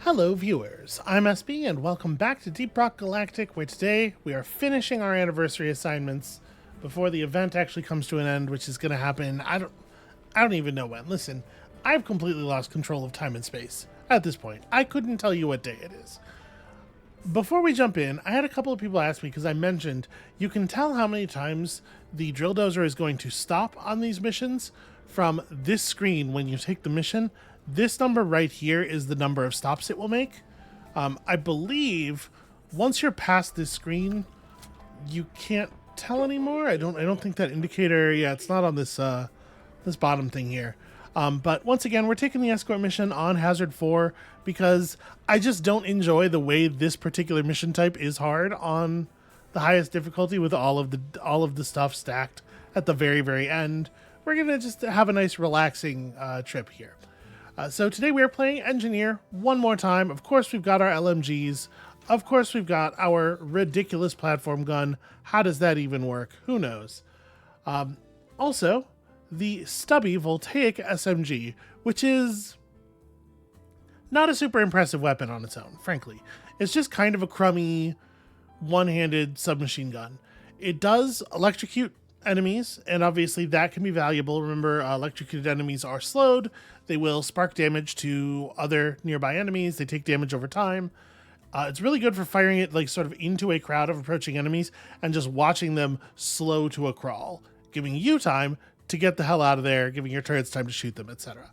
Hello viewers, I'm SB and welcome back to Deep Rock Galactic, where today we are finishing our anniversary assignments before the event actually comes to an end, which is going to happen, I don't even know when. Listen, I've completely lost control of time and space at this point. I couldn't tell you what day it is. Before we jump in, I had a couple of people ask me, because I mentioned you can tell how many times the drill dozer is going to stop on these missions from this screen when you take the mission. This number right here is the number of stops it will make. I believe once you're past this screen, you can't tell anymore. I don't think that indicator. Yeah, it's not on this this bottom thing here. But once again, we're taking the escort mission on Hazard 4 because I just don't enjoy the way this particular mission type is hard on the highest difficulty with all of the stuff stacked at the very end. We're gonna just have a nice relaxing trip here. So today we are playing Engineer one more time. Of course, we've got our LMGs. Of course, we've got our ridiculous platform gun. How does that even work? Who knows? Also, the stubby voltaic SMG, which is not a super impressive weapon on its own, frankly. It's just kind of a crummy, one-handed submachine gun. It does electrocute enemies, and obviously that can be valuable. Remember, electrocuted enemies are slowed. They will spark damage to other nearby enemies. They take damage over time. It's really good for firing it like sort of into a crowd of approaching enemies and just watching them slow to a crawl, giving you time to get the hell out of there, giving your turrets time to shoot them, etc.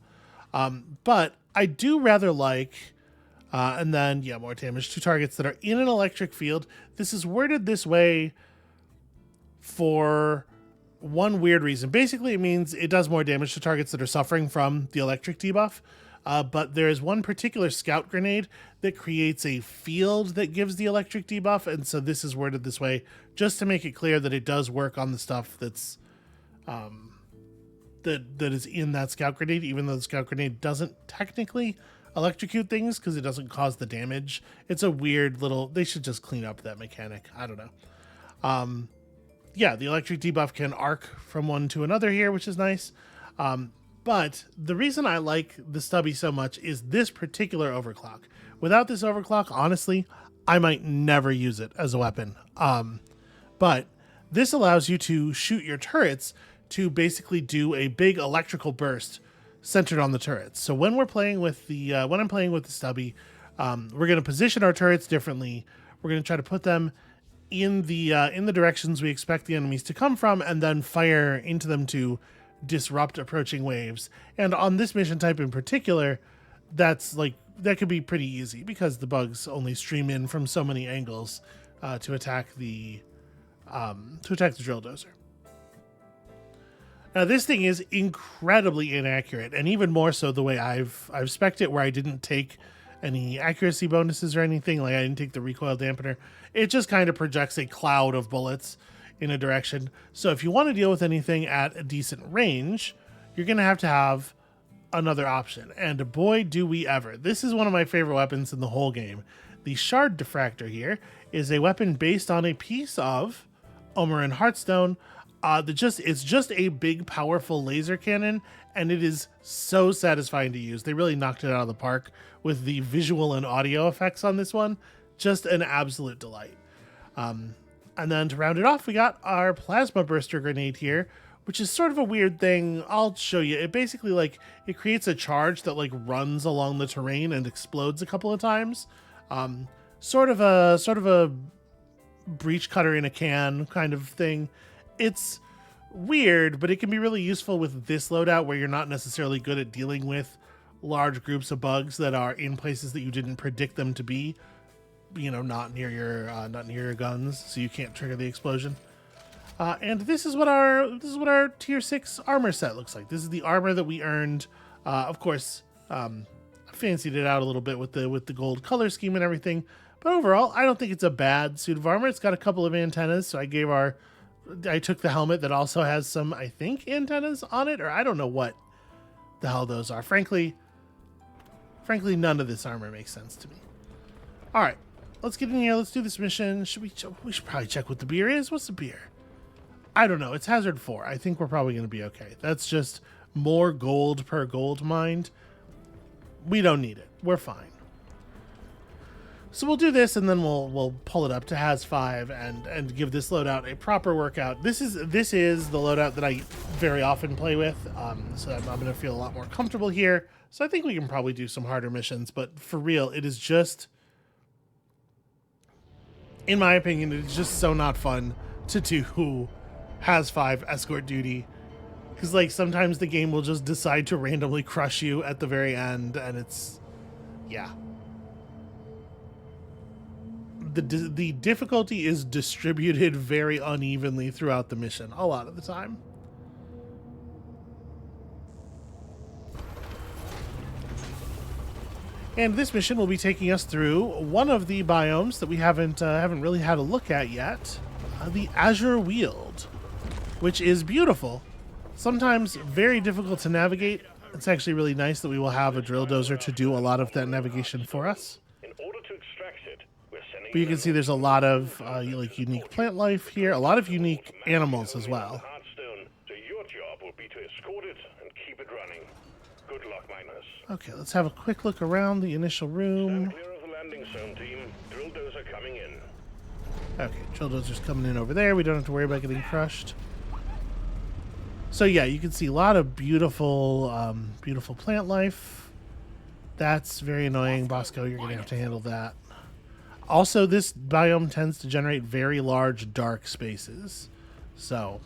But I do rather like, and then, yeah, more damage to targets that are in an electric field. This is worded this way for one weird reason. Basically, it means it does more damage to targets that are suffering from the electric debuff. But there is one particular scout grenade that creates a field that gives the electric debuff, and so this is worded this way just to make it clear that it does work on the stuff that's that is in that scout grenade, even though the scout grenade doesn't technically electrocute things because it doesn't cause the damage. It's a weird little. They should just clean up that mechanic. I don't know. Yeah, the electric debuff can arc from one to another here, which is nice. But the reason I like the stubby so much is this particular overclock. Without this overclock, honestly, I might never use it as a weapon. But this allows you to shoot your turrets to basically do a big electrical burst centered on the turrets. So when we're playing with the when I'm playing with the stubby, we're going to position our turrets differently. We're going to try to put them in the directions we expect the enemies to come from, and then fire into them to disrupt approaching waves. And on this mission type in particular, that could be pretty easy because the bugs only stream in from so many angles to attack the drill dozer. Now this thing is incredibly inaccurate, and even more so the way I've spec'd it, where I didn't take any accuracy bonuses or anything. Like, I didn't take the recoil dampener. It just kind of projects a cloud of bullets in a direction. So if you want to deal with anything at a decent range, you're going to have another option. And boy, do we ever. This is one of my favorite weapons in the whole game. The Shard Diffractor here is a weapon based on a piece of Omeran Heartstone. It's just a big, powerful laser cannon, and it is so satisfying to use. They really knocked it out of the park with the visual and audio effects on this one. Just an absolute delight. And then to round it off, we got our Plasma Burster Grenade here, which is sort of a weird thing. I'll show you. It basically, it creates a charge that, runs along the terrain and explodes a couple of times. Sort of a breach cutter in a can kind of thing. It's weird, but it can be really useful with this loadout where you're not necessarily good at dealing with large groups of bugs that are in places that you didn't predict them to be. Not near your guns, so you can't trigger the explosion. And this is what our tier 6 armor set looks like. This is the armor that we earned. Of course, I fancied it out a little bit with the gold color scheme and everything. But overall, I don't think it's a bad suit of armor. It's got a couple of antennas, so I took the helmet that also has some, I think, antennas on it, or I don't know what the hell those are. Frankly, none of this armor makes sense to me. All right, let's get in here. Let's do this mission. We should probably check what the beer is. What's the beer? I don't know. It's Hazard 4. I think we're probably going to be okay. That's just more gold per gold mined. We don't need it. We're fine. So we'll do this, and then we'll pull it up to Has 5 and give this loadout a proper workout. This is the loadout that I very often play with, so I'm going to feel a lot more comfortable here. So I think we can probably do some harder missions, but for real, it is just, in my opinion, it's just so not fun to do Has 5 escort duty. Because, like, sometimes the game will just decide to randomly crush you at the very end, and it's, yeah. The difficulty is distributed very unevenly throughout the mission a lot of the time. And this mission will be taking us through one of the biomes that we haven't really had a look at yet, the Azure Weald, which is beautiful. Sometimes very difficult to navigate. It's actually really nice that we will have a drill dozer to do a lot of that navigation for us. But you can see there's a lot of like unique plant life here, a lot of unique animals as well. Okay, let's have a quick look around the initial room. Okay, drill dozer's coming in over there. We don't have to worry about getting crushed. So yeah, you can see a lot of beautiful, beautiful plant life. That's very annoying, Bosco. You're gonna have to handle that. Also, this biome tends to generate very large dark spaces, so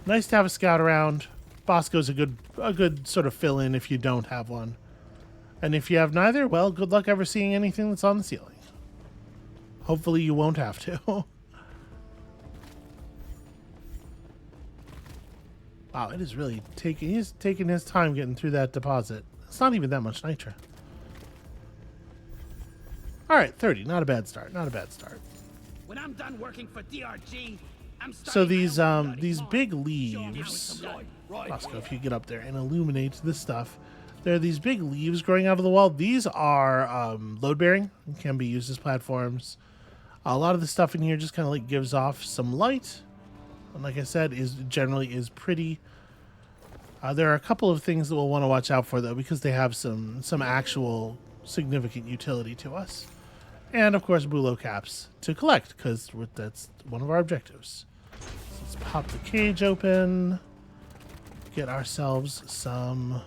nice to have a scout around. Bosco's a good sort of fill-in if you don't have one, and if you have neither, well, good luck ever seeing anything that's on the ceiling. Hopefully, you won't have to. Wow, it is really he's taking his time getting through that deposit. It's not even that much nitra. All right, 30. Not a bad start. Not a bad start. When I'm done working for DRG, so these big leaves, Bosco, if you get up there and illuminate this stuff, there are these big leaves growing out of the wall. These are load bearing and can be used as platforms. A lot of the stuff in here just kind of like gives off some light, and like I said, generally is pretty. There are a couple of things that we'll want to watch out for though, because they have some actual significant utility to us. And of course, bulo caps to collect, because that's one of our objectives. So let's pop the cage open, get ourselves some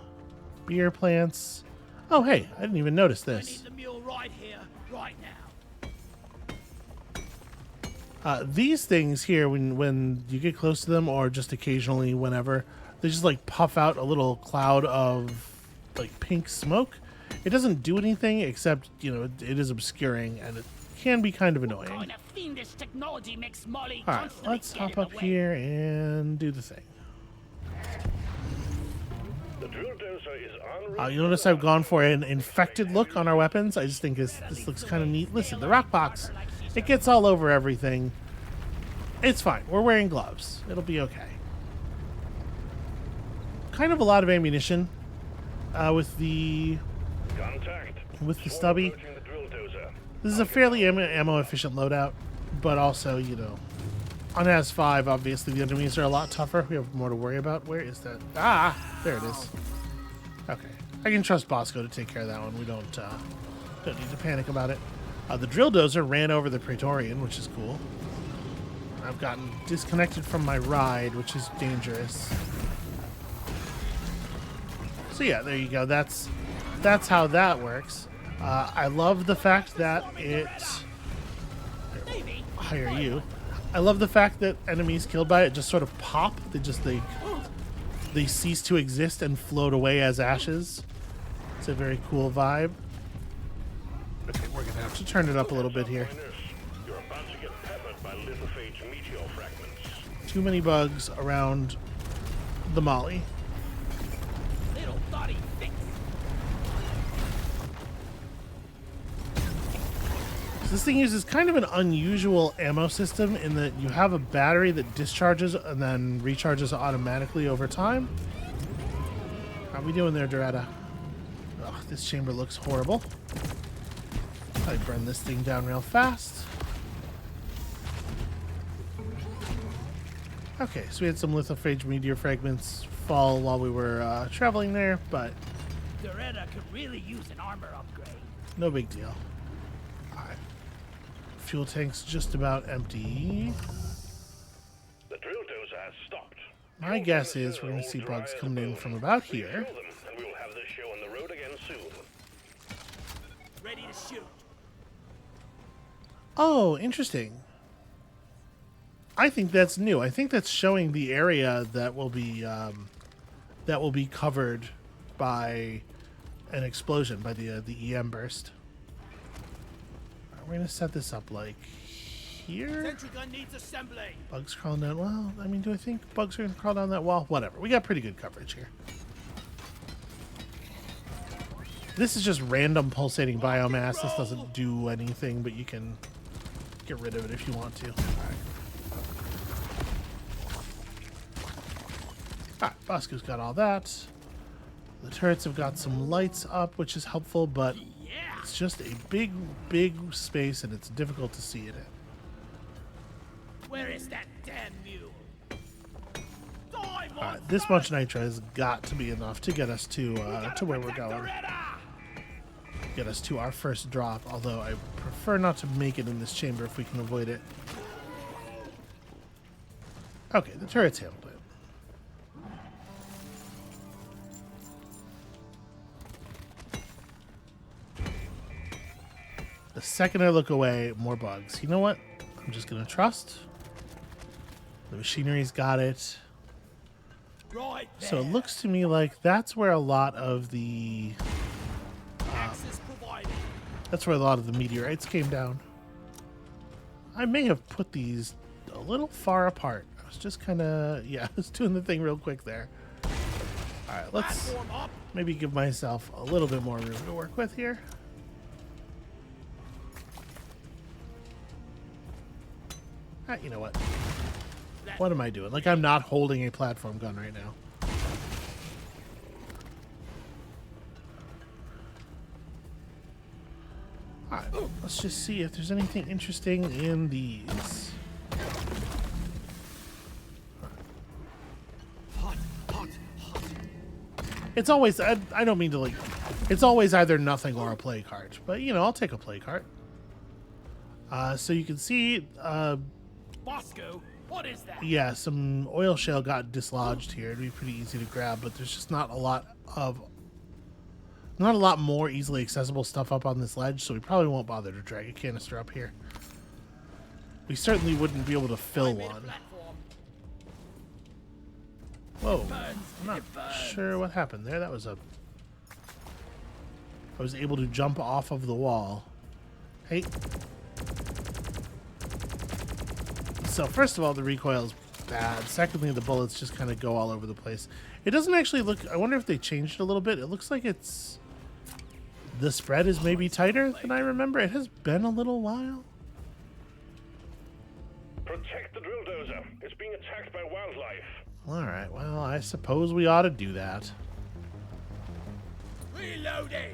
beer plants. Oh, hey, I didn't even notice this. I need the mule right here, right now. These things here, when you get close to them, or just occasionally whenever, they just like puff out a little cloud of like pink smoke. It doesn't do anything except, you know, it is obscuring, and it can be kind of annoying. All right, let's hop up here and do the thing. You notice I've gone for an infected look on our weapons. I just think this looks kind of neat. Listen, the rock box, it gets all over everything. It's fine. We're wearing gloves. It'll be okay. Kind of a lot of ammunition with the stubby. This is a fairly ammo efficient loadout, but also, you know, on Has 5, obviously the enemies are a lot tougher. We have more to worry about. Where is that? Ah, there it is. Okay, I can trust Bosco to take care of that one. We don't need to panic about it. The drill dozer ran over the Praetorian, which is cool. I've gotten disconnected from my ride, which is dangerous. So yeah, there you go. That's how that works. I love the fact that hire you. I love the fact that enemies killed by it just sort of pop. They cease to exist and float away as ashes. It's a very cool vibe. Okay, we're gonna have to turn it up a little bit here. Too many bugs around the molly. This thing uses kind of an unusual ammo system in that you have a battery that discharges and then recharges automatically over time. How are we doing there, Doretta? Oh, this chamber looks horrible. I burn this thing down real fast. Okay, so we had some lithophage meteor fragments fall while we were traveling there, but Doretta could really use an armor upgrade. No big deal. Alright. Fuel tank's just about empty. The drill dozer has stopped. My guess is we're going to see bugs coming in from about here. And we will have this show on the road again soon. Ready to shoot. Oh, interesting. I think that's new. I think that's showing the area that will be covered by an explosion, by the EM burst. We're going to set this up like here. Sentry gun needs assembly. Bugs crawling down. Well, I mean, do I think bugs are going to crawl down that wall? Whatever. We got pretty good coverage here. This is just random pulsating biomass. This doesn't do anything, but you can get rid of it if you want to. Alright, Bosco's got all that. The turrets have got some lights up, which is helpful, but it's just a big, big space, and it's difficult to see it in. Where is that damn mule? Alright, this much nitro has got to be enough to get us to where we're going. Get us to our first drop, although I prefer not to make it in this chamber if we can avoid it. Okay, the turrets handled it. The second I look away, more bugs. You know what? I'm just going to trust. The machinery's got it. Right there. So it looks to me like that's where a lot of the meteorites came down. I may have put these a little far apart. I was just kind of, yeah, I was doing the thing real quick there. All right, let's maybe give myself a little bit more room to work with here. You know what? What am I doing? Like, I'm not holding a platform gun right now. Alright, let's just see if there's anything interesting in these. It's always, I don't mean to, like, it's always either nothing or a play cart. But, you know, I'll take a play cart. So you can see, Bosco, what is that? yeah, some oil shale got dislodged here. It'd be pretty easy to grab, but there's just not a lot more easily accessible stuff up on this ledge, so we probably won't bother to drag a canister up here. We certainly wouldn't be able to fill one. Whoa, I'm not sure what happened there. That was I was able to jump off of the wall. Hey. So first of all, the recoil is bad. Secondly, the bullets just kind of go all over the place. It doesn't actually look... I wonder if they changed it a little bit. It looks like it's... The spread is maybe tighter than I remember. It has been a little while. Protect the drill dozer. It's being attacked by wildlife. Alright, well, I suppose we ought to do that. Reloading.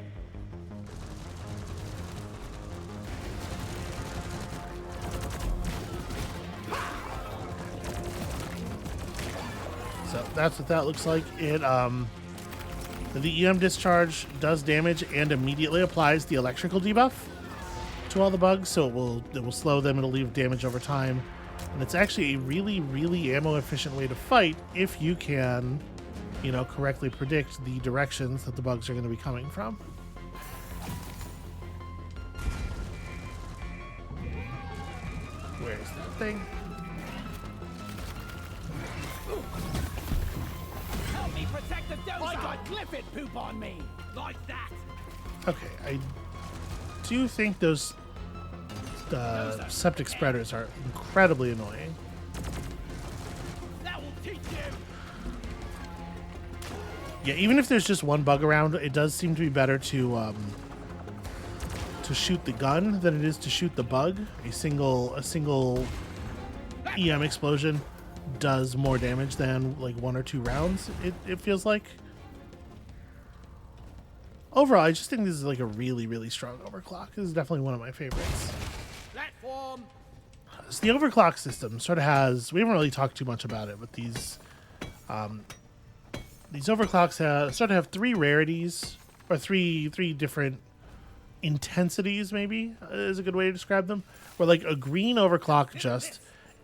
So that's what that looks like. It the EM discharge does damage and immediately applies the electrical debuff to all the bugs, so it will slow them. It'll leave damage over time, and it's actually a really, really ammo efficient way to fight if you can, you know, correctly predict the directions that the bugs are going to be coming from. Where's that thing? Help me protect the dozer. I got Clifford poop on me. Like that. Okay, I do think those septic spreaders are incredibly annoying. That will teach you. Yeah, even if there's just one bug around, it does seem to be better to shoot the gun than it is to shoot the bug. A single EM explosion does more damage than like 1 or 2 rounds. It feels like. Overall, I just think this is like a really, really strong overclock. This is definitely one of my favorites. Platform. So the overclock system sort of has, we haven't really talked too much about it, but these overclocks sort of have 3 rarities or three different intensities, maybe is a good way to describe them. Where like a green overclock just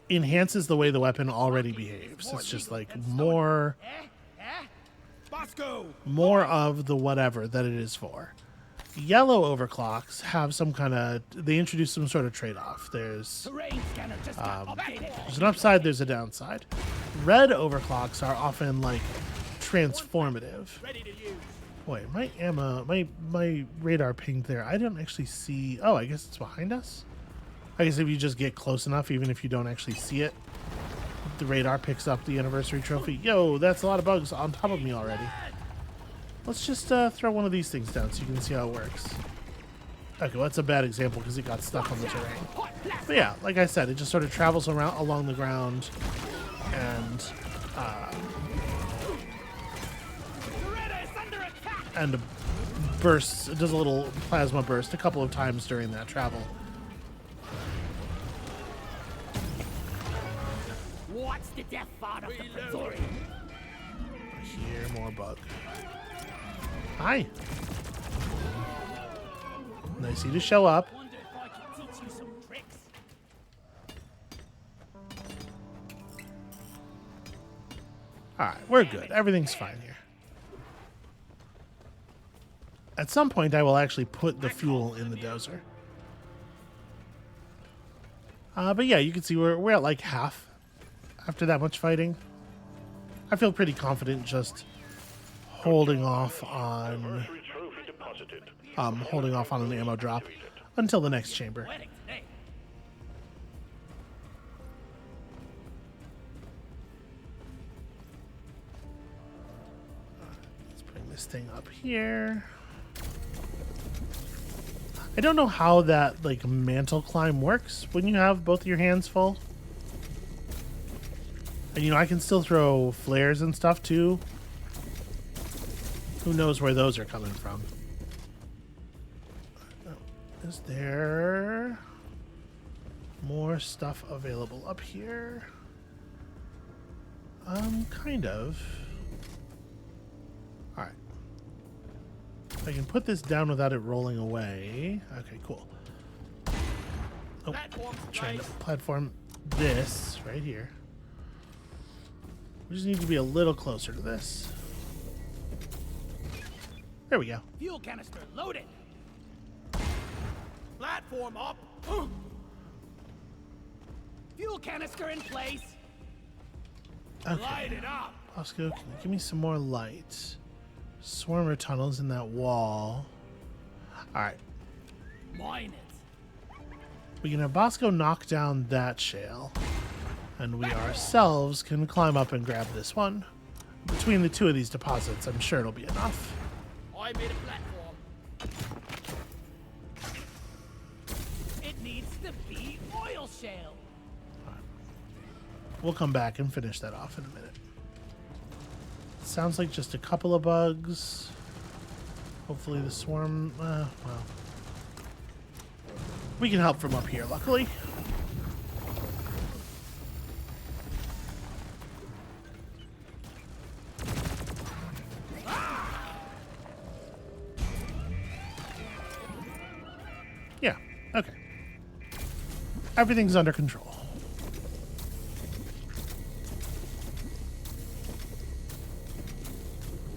enhances the way the weapon already behaves. It's just like more of the whatever that it is for. Yellow overclocks have some kind of, they introduce some sort of trade-off. There's an upside, there's a downside. Red overclocks are often like transformative. Wait, my ammo, my radar pinged there. I don't actually see, oh, I guess it's behind us? I guess if you just get close enough, even if you don't actually see it, the radar picks up the anniversary trophy. Yo, that's a lot of bugs on top of me already. Let's just throw one of these things down so you can see how it works. Okay, well, that's a bad example because it got stuck on the terrain. But yeah, like I said, it just sort of travels around along the ground and bursts. It does a little plasma burst a couple of times during that travel. What's the death thought of the Praetorian? Here, more bug. Hi. Nice of you to show up. Wonder if I can teach you some tricks. Alright, we're good. Everything's fine here. At some point, I will actually put the fuel in the dozer. But yeah, you can see we're at like half after that much fighting. I feel pretty confident just holding off on an ammo drop until the next chamber. Let's bring this thing up here. I don't know how that like mantle climb works when you have both your hands full. And you know, I can still throw flares and stuff too. Who knows where those are coming from? Is there more stuff available up here? Kind of. Alright. I can put this down without it rolling away. Okay, cool. Oh, trying to platform this right here. We just need to be a little closer to this. There we go. Fuel canister loaded. Platform up. Fuel canister in place. Okay. Light it up. Bosco, can you give me some more light? Swarmer tunnels in that wall. Alright. Mine it. We can have Bosco knock down that shale. And we ourselves can climb up and grab this one. Between the two of these deposits, I'm sure it'll be enough. I made a platform. It needs to be oil shale. We'll come back and finish that off in a minute. Sounds like just a couple of bugs. Hopefully the swarm, well. We can help from up here, luckily. Yeah, okay. Everything's under control.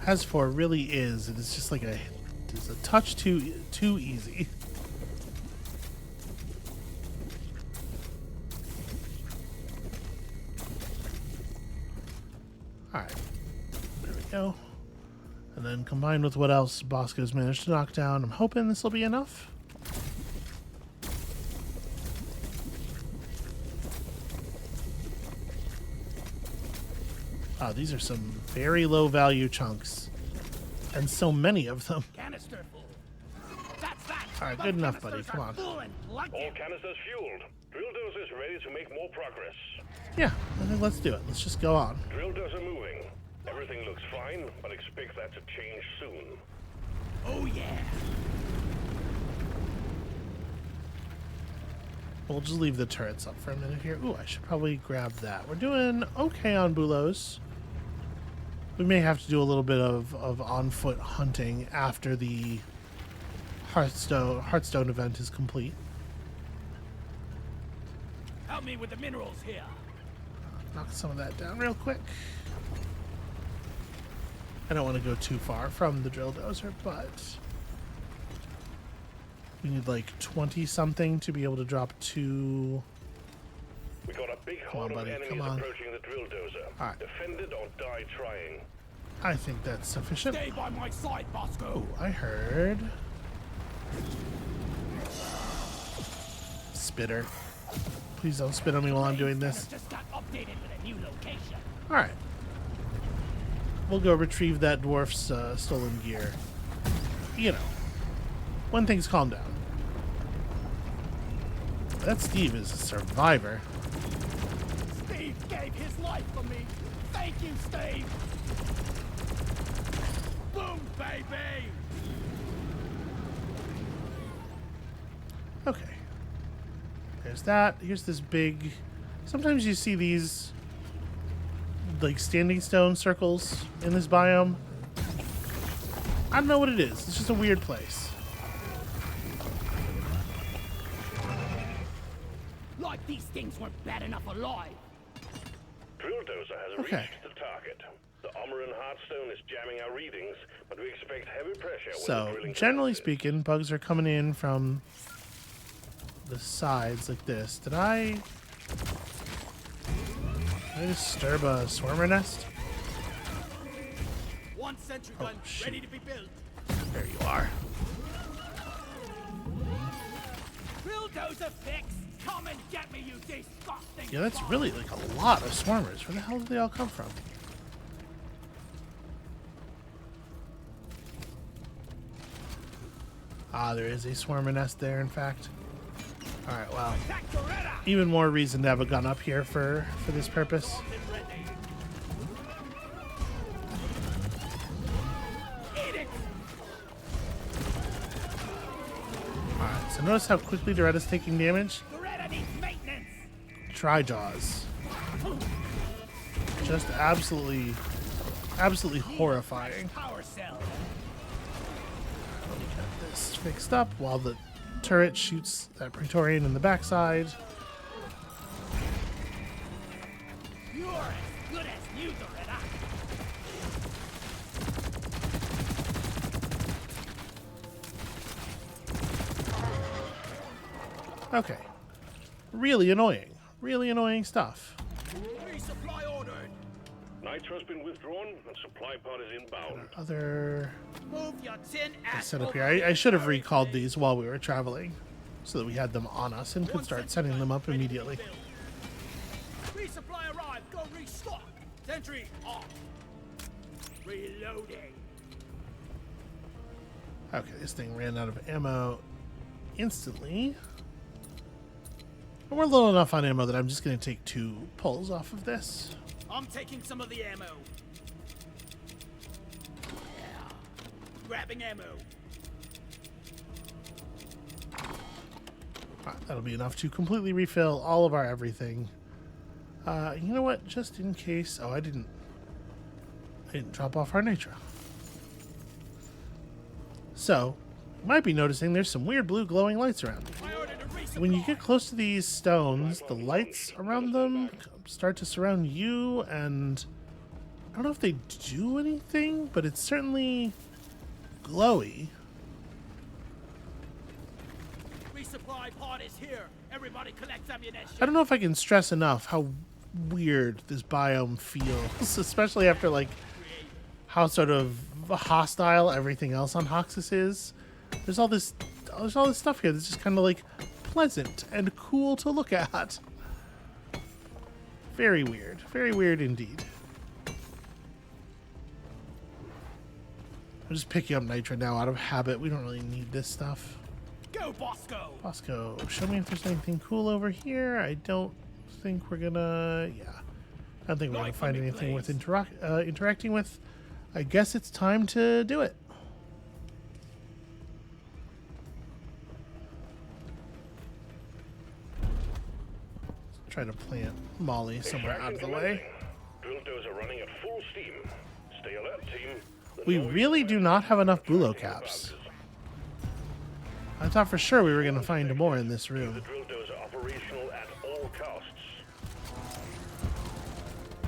As for really is, it is just like it's a touch too easy. Alright. There we go. And then combined with what else Bosco's managed to knock down, I'm hoping this will be enough. These are some very low value chunks. And so many of them. Canister full. That's that. Alright, good enough, buddy. Come on. All canisters fueled. Drill dozers ready to make more progress. Yeah, I think let's do it. Let's just go on. Drill dozer moving. Everything looks fine, but expect that to change soon. Oh yeah. We'll just leave the turrets up for a minute here. Ooh, I should probably grab that. We're doing okay on Bulos. We may have to do a little bit of on-foot hunting after the Hearthstone event is complete. Help me with the minerals here. Knock some of that down real quick. I don't want to go too far from the drill dozer, but we need like 20 something to be able to drop 2. We got a big horde of enemies approaching the drill dozer. All right. Defend it or die trying. I think that's sufficient. Stay by my side, Bosco. I heard spitter. Please don't spit on me while I'm doing this. Just got updated with a new location. All right. We'll go retrieve that dwarf's stolen gear. You know, when things calm down. That Steve is a survivor. Steve gave his life for me. Thank you, Steve. Boom, baby. Okay. There's that. Here's this big... Sometimes you see these like standing stone circles in this biome. I don't know what it is. It's just a weird place. Like these things weren't bad enough alive. Drill dozer has Okay. reached the target. The armor in Hearthstone is jamming our readings, but we expect heavy pressure when the So, drilling generally commences. speaking, bugs are coming in from the sides like this. Did I disturb a swarmer nest? One sentry Oh, gun shoot. ready to be built. There you are. Drill dozer fix. Come and get me, you disgusting. Yeah, that's bug. really like a lot of swarmers. Where the hell did they all come from? Ah, there is a swarmer nest there, in fact. Alright, well. Attack Doretta. Even more reason to have a gun up here for this purpose. Ready. Eat it. Alright, so notice how quickly Doretta's taking damage. Doretta needs maintenance. Tri-Jaws. Just absolutely horrifying. Power cell. Let me get this fixed up while the turret shoots that Praetorian in the backside. You're as good as new, Doretta. Okay. Okay. Really annoying. Really annoying stuff. Resupply ordered. Nitro's been withdrawn and supply pod is inbound. Other Move your tin ass. set up here. I should have recalled these while we were traveling so that we had them on us and could start setting them up immediately. Resupply arrived. Go restock. Sentry off. Reloading. Okay, this thing ran out of ammo instantly. And we're low enough on ammo that I'm just going to take 2 pulls off of this. I'm taking some of the ammo. Grabbing ammo. Alright, that'll be enough to completely refill all of our everything. You know what? Just in case... Oh, I didn't drop off our nitro. So, you might be noticing there's some weird blue glowing lights around. I ordered a resupply. When you get close to these stones, the lights around them start to surround you, and I don't know if they do anything, but it's certainly glowy. Resupply pod is here. Everybody collects ammunition. I don't know if I can stress enough how weird this biome feels, especially after like how sort of hostile everything else on Hoxxes is. There's all this stuff here that's just kind of like pleasant and cool to look at. Very weird indeed. I'm just picking up nitro now out of habit. We don't really need this stuff. Go, Bosco. Bosco, show me if there's anything cool over here. I don't think we're gonna... Yeah. I don't think we're gonna Light find on me, anything worth please. interacting with. I guess it's time to do it. Try to plant Molly somewhere out of the way. Drill dozer running at full steam. Stay alert, team. The We noise really do not have enough bulo tracking caps. advances. I thought for sure we were going to find more in this The room. drill dozer operational at all costs.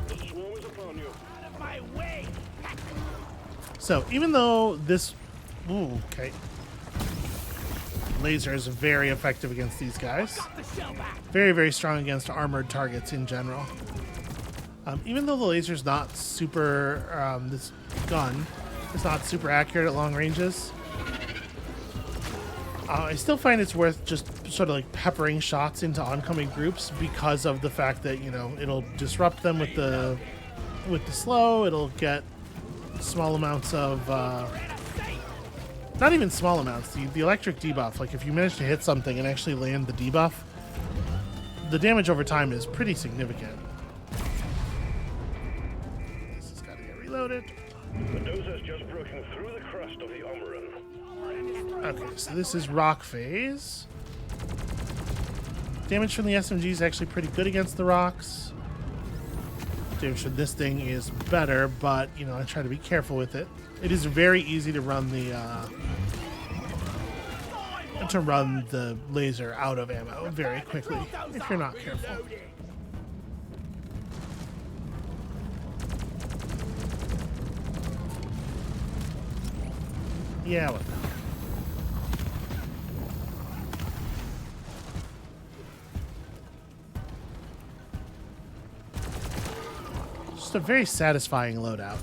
The swarm is upon you. Out of my way! So even though this... Ooh, okay. Laser is very effective against these guys. Got the shell back! Very, very strong against armored targets in general. Even though the laser's not super... this gun is not super accurate at long ranges, I still find it's worth just sort of like peppering shots into oncoming groups because of the fact that, you know, it'll disrupt them with the slow. It'll get small amounts of... not even small amounts. The electric debuff, like if you manage to hit something and actually land the debuff, the damage over time is pretty significant. This has got to get reloaded. The dozer's just broken through the crust of the Omeran. Okay, so this is rock phase. Damage from the SMG is actually pretty good against the rocks. Damage from this thing is better, but, you know, I try to be careful with it. It is very easy to run the laser out of ammo very quickly if you're not careful. Yeah, what the hell. Just a very satisfying loadout.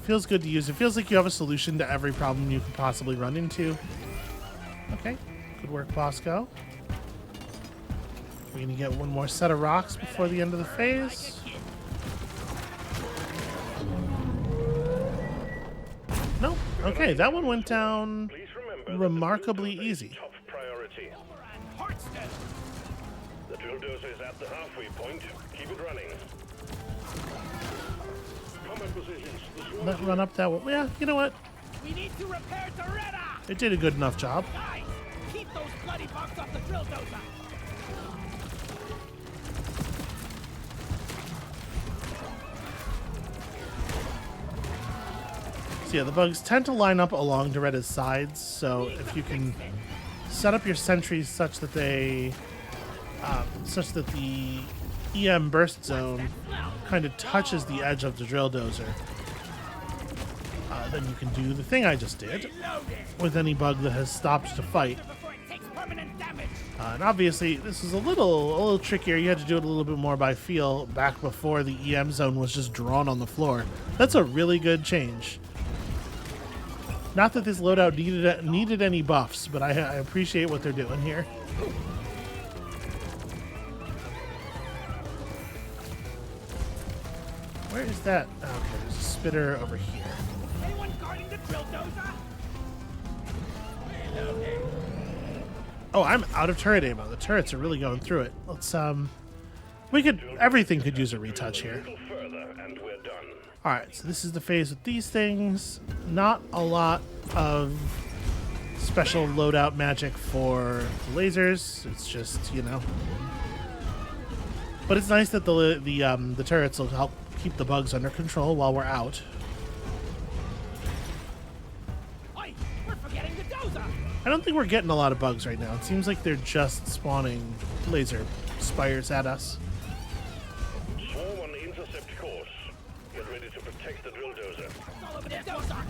Feels good to use. It feels like you have a solution to every problem you could possibly run into. Okay, good work, Bosco. We're gonna get one more set of rocks before the end of the phase. Nope. Okay, that one went down Please remember that remarkably the drill dozer is easy. top priority. Hoxxes! The drill dozer is at the halfway point. Keep it running. Combat positions. The swarm Let run up that one. Yeah, you know what? We need to repair Doretta! It did a good enough job. Guys, keep those bloody bugs off the drill dozer! So yeah, the bugs tend to line up along Doretta's sides, so if you can set up your sentries such that the EM burst zone kind of touches the edge of the drill dozer, then you can do the thing I just did with any bug that has stopped to fight. Before it takes permanent damage! And obviously, this is a little trickier. You had to do it a little bit more by feel back before the EM zone was just drawn on the floor. That's a really good change. Not that this loadout needed any buffs, but I appreciate what they're doing here. Where is that? Okay, there's a spitter over here. Anyone guarding the drill dozer? Oh, I'm out of turret ammo. The turrets are really going through it. Let's everything could use a retouch here. a little further, and we're done. All right, so this is the phase with these things. Not a lot of special loadout magic for lasers. It's just, you know. But it's nice that the turrets will help keep the bugs under control while we're out. Oi, we're forgetting the dozer! I don't think we're getting a lot of bugs right now. It seems like they're just spawning laser spires at us. Swarm on the intercept course. Get ready to protect the drill dozer. It's all over the dozer!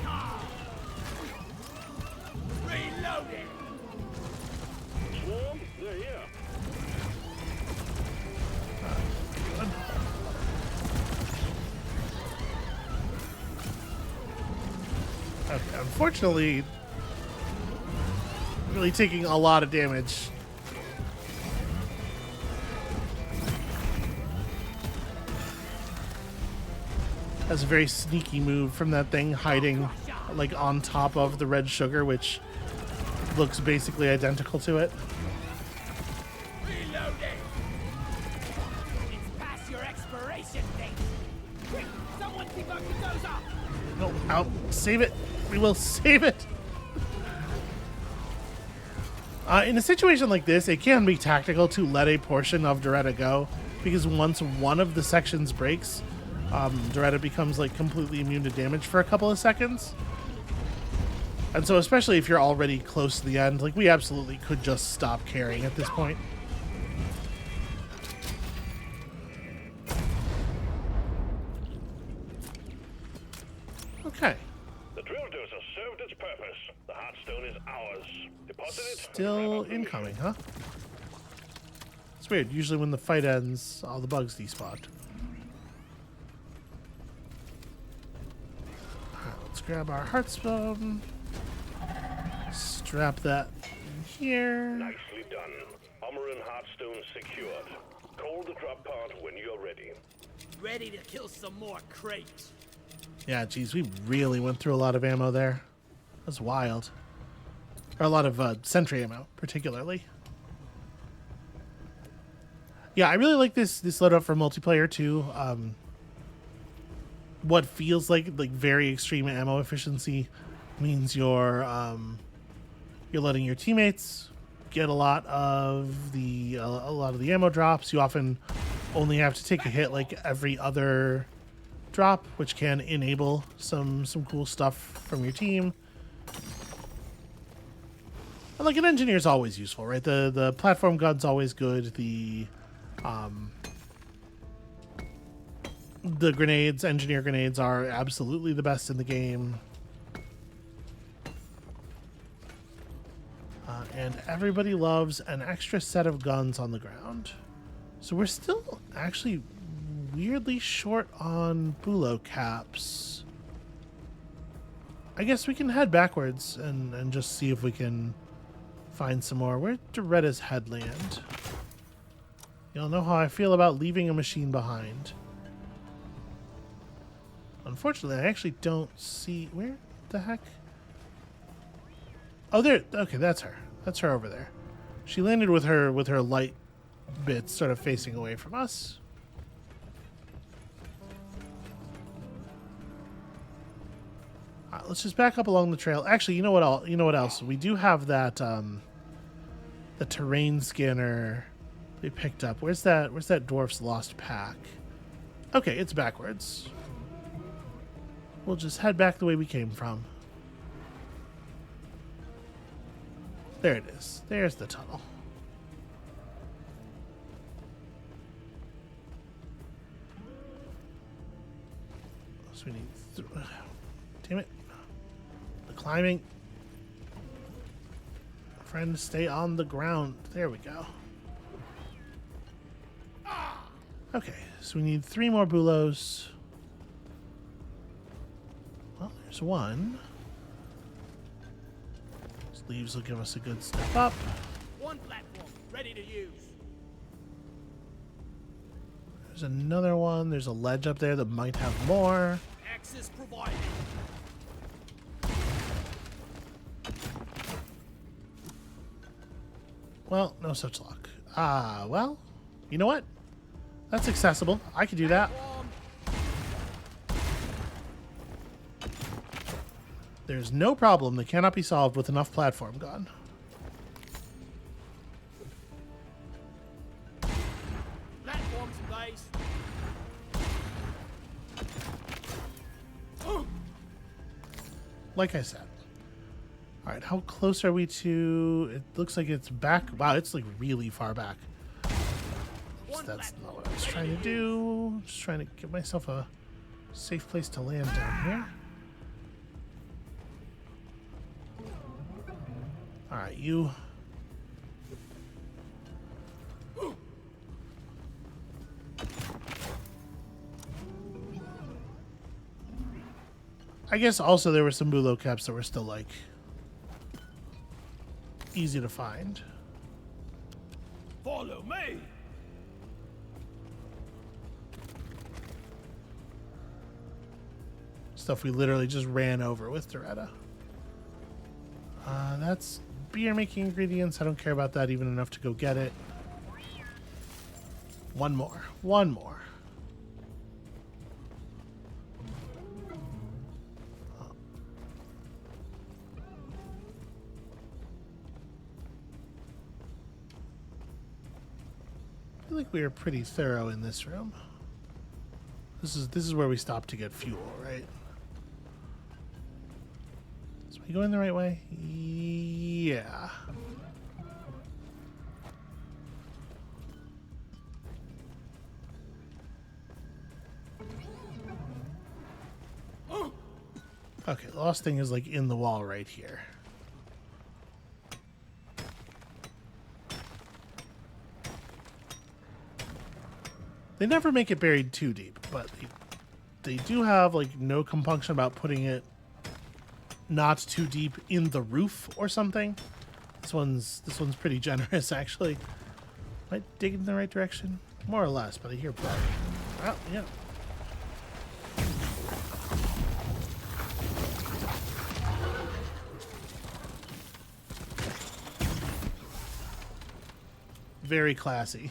Reloading! Swarm, they're here. Okay, unfortunately, really taking a lot of damage. That's a very sneaky move from that thing, hiding like on top of the red sugar, which looks basically identical to it. Reloading! It's past your expiration date! Quick, someone debug the dozer! No, out. Save it. We will save it. In a situation like this, it can be tactical to let a portion of Doretta go, because once one of the sections breaks, Doretta becomes like completely immune to damage for a couple of seconds. And so especially if you're already close to the end, like we absolutely could just stop carrying at this point. Okay. The drill dozer served its purpose. The Heartstone is ours. Deposit it. Still incoming, huh? It's weird. Usually when the fight ends, all the bugs despawn. Alright, let's grab our Heartstone. Strap that in here. Nicely done. Armor and Heartstone secured. Call the drop pod when you're ready. Ready to kill some more crates. Yeah, geez, we really went through a lot of ammo there. That's wild. Or a lot of sentry ammo, particularly. Yeah, I really like this loadout for multiplayer too. What feels like very extreme ammo efficiency means you're letting your teammates get a lot of the ammo drops. You often only have to take a hit like every other drop, which can enable some cool stuff from your team. And like an engineer is always useful, right? The platform gun's always good. The grenades, engineer grenades, are absolutely the best in the game. And everybody loves an extra set of guns on the ground. So we're still actually weirdly short on bulo caps. I guess we can head backwards and just see if we can find some more. Where's Doretta's headland? Y'all know how I feel about leaving a machine behind. Unfortunately, I actually don't see... Where the heck? Oh, there. Okay, that's her. That's her over there. She landed with her light bits sort of facing away from us. All right, let's just back up along the trail. Actually, you know what else? We do have that the terrain scanner we picked up. Where's that dwarf's lost pack? Okay, it's backwards. We'll just head back the way we came from. There it is. There's the tunnel. So we need... Damn it. The climbing. Friend, stay on the ground. There we go. Okay, so we need 3 more bulos. Well, there's one. These leaves will give us a good step up. One platform, ready to use. There's another one. There's a ledge up there that might have more. Access provided. Well, no such luck. Well, you know what? That's accessible. I could do that. There's no problem that cannot be solved with enough platform gun. Platforms in base. Like I said. All right, how close are we to... It looks like it's back. Wow, it's like really far back. That's not what I was trying to do. Just trying to give myself a safe place to land down here. All right, you... I guess also there were some bulo caps that were still like easy to find. Follow me. Stuff we literally just ran over with Doretta. That's beer making ingredients. I don't care about that even enough to go get it. One more. One more. I feel like we are pretty thorough in this room. This is where we stop to get fuel, right? Is we going the right way? Yeah. Okay, the lost thing is like in the wall right here. They never make it buried too deep, but they do have like no compunction about putting it not too deep in the roof or something. This one's pretty generous actually. Am I digging in the right direction? More or less, but I hear blood. Oh, yeah. Very classy.